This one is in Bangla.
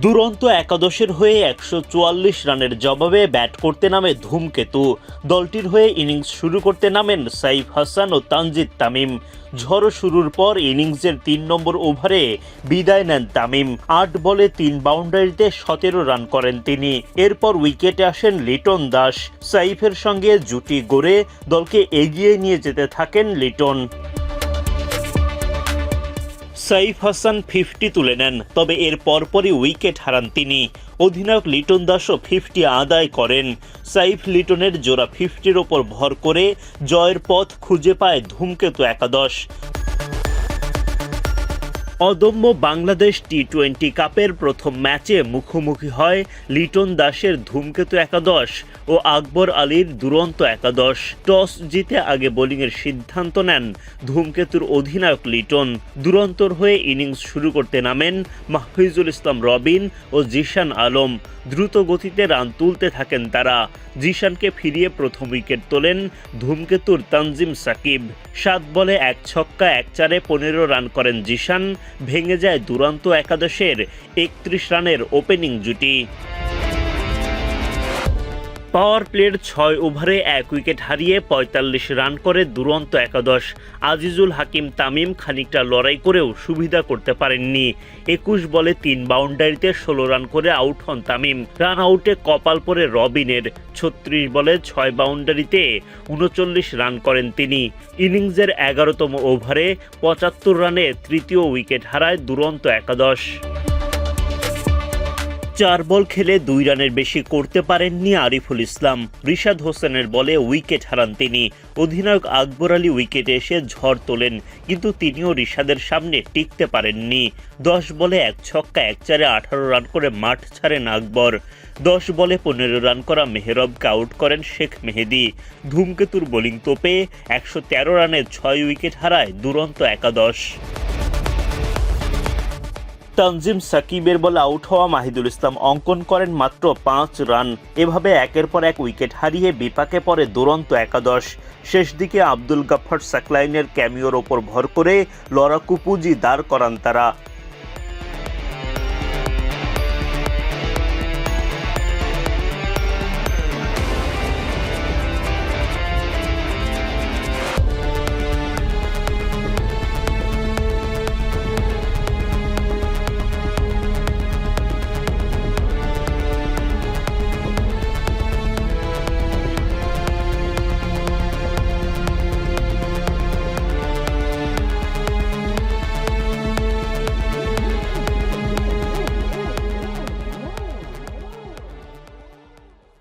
দুরন্ত একাদশের হয়ে ১৪৪ রানের জবাবে ব্যাট করতে নামে ধূমকেতু। দলটির হয়ে ইনিংস শুরু করতে নামেন সাইফ হাসান ও তানজিদ তামিম। ঝড়ো শুরুর পর ইনিংসের ৩ নম্বর ওভারে বিদায় নেন তামিম। ৮ বলে ৩ বাউন্ডারিতে ১৭ রান করেন তিনি। এরপর উইকেটে আসেন লিটন দাস। সাইফের সঙ্গে জুটি গড়ে দলকে এগিয়ে নিয়ে যেতে থাকেন লিটন। সাইফ হাসান 50 তুলে নেন, তবে এর পরপরই উইকেট হারান তিনি। অধিনায়ক লিটন দাসও 50 আদায় করেন। সাইফ লিটনের জোড়া 50-র ওপর ভর করে জয়ের পথ খুঁজে পায় ধূমকেতু একাদশ। অদম্য বাংলাদেশ টি-20 কাপের প্রথম ম্যাচে মুখোমুখি হয় লিটন দাসের ধূমকেতু একাদশ ও আকবর আলীর দুরন্ত একাদশ। টস জিতে আগে বোলিংয়ের সিদ্ধান্ত নেন ধূমকেতুর অধিনায়ক লিটন। দুরন্তর হয়ে ইনিংস শুরু করতে নামেন মাহফুজুল ইসলাম রবিন ও জিশান আলম। দ্রুত গতিতে রান তুলতে থাকেন তারা। জিশানকে ফিরিয়ে প্রথম উইকেট তোলেন ধূমকেতুর তানজিম সাকিব। 7 বলে 1 ছক্কা 1 চারে 15 রান করেন জিশান। ভেঙে যায় দুরন্ত একাদশের 31 রানের ওপেনিং জুটি। পাওয়ার প্লের 6 ওভারে 1 উইকেট হারিয়ে ৪৫ রান করে দুরন্ত একাদশ। আজিজুল হাকিম তামিম খানিকটা লড়াই করেও সুবিধা করতে পারেননি। ২১ বলে ৩ বাউন্ডারিতে ১৬ রান করে আউট হন তামিম। রান আউটে কপাল পড়ে রবিনের। ৩৬ বলে ৬ বাউন্ডারিতে ৩৯ রান করেন তিনি। ইনিংসের ১১তম ওভারে ৭৫ রানে তৃতীয় উইকেট হারায় দুরন্ত একাদশ। ৪ বল খেলে ২ রানের বেশি করতে পারেননি আরিফুল ইসলাম। রিশাদ হোসেনের বলে উইকেট হারান তিনি। অধিনায়ক আকবর আলী উইকেটে এসে ঝড় তোলেন, কিন্তু তিনিও রিশাদের সামনে টিকতে পারেননি। ১০ বলে ১ ছক্কা ১ চারে ১৮ রান করে মাঠ ছাড়েন আকবর। ১০ বলে ১৫ রান করা মেহরবকে আউট করেন শেখ মেহেদী। ধূমকেতুর বোলিং তোপে ১১৩ রানে ৬ উইকেট হারায় দুরন্ত একাদশ। তানজিম সাকিবের বলে আউট হওয়া মাহিদুল ইসলাম অঙ্কন করেন মাত্র ৫ রান। এভাবে একের পর এক উইকেট হারিয়ে বিপাকে পড়ে দুরন্ত একাদশ। শেষ দিকে আব্দুল গাফফার সাকলাইনের ক্যামিওর ওপর ভর করে লড়াকু পুঁজি দাঁড় করান তারা।